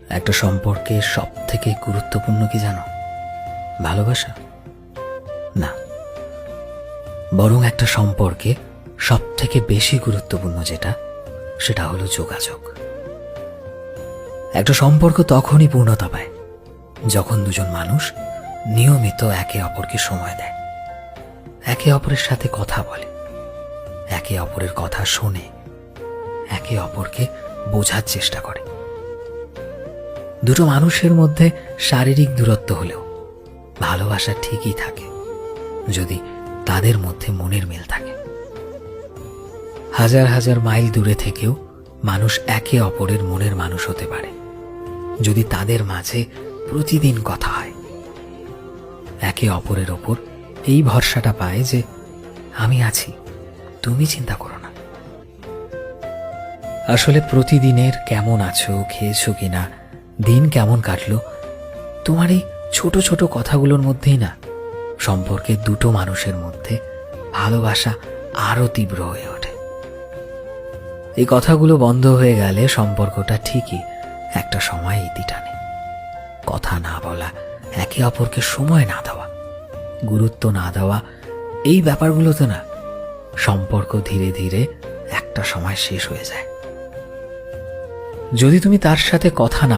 একটা সম্পর্কে সব থেকে গুরুত্বপূর্ণ কি জানো? ভালোবাসা না, বরং একটা সম্পর্কে সব থেকে বেশি গুরুত্বপূর্ণ সেটা হলো যোগাযোগ। একটা সম্পর্ক তখনই পূর্ণতা পায় যখন দুজন মানুষ নিয়মিত একে অপরকে সময় দেয়, একে অপরের সাথে কথা বলে, একে অপরের কথা শোনে, একে অপরকে বোঝার চেষ্টা করে। দুটো মানুষের মধ্যে শারীরিক দূরত্ব হলেও ভালোবাসা ঠিকই থাকে যদি তাদের মধ্যে মনের মিল থাকে। হাজার হাজার মাইল দূরে থেকেও মানুষ একে অপরের মনের মানুষ হতে পারে যদি তাদের মাঝে প্রতিদিন কথা হয়, একে অপরের ওপর এই ভরসাটা পায় যে আমি আছি, তুমি চিন্তা করো না। আসলে প্রতিদিনের কেমন আছো, খেয়েছো কিনা, দিন কেমন কাটলো, তোমার এই ছোট ছোট কথাগুলোর মধ্যেই না সম্পর্কে দুটো মানুষের মধ্যে ভালোবাসা আরো তীব্র হয়ে ওঠে। এই কথাগুলো বন্ধ হয়ে গেলে সম্পর্কটা ঠিকই একটা সময় ইতি টানে। কথা না বলা, একে অপরকে সময় না দেওয়া, গুরুত্ব না দেওয়া, এই ব্যাপারগুলোতে না সম্পর্ক ধীরে ধীরে একটা সময় শেষ হয়ে যায়। যদি তুমি তার সাথে কথা না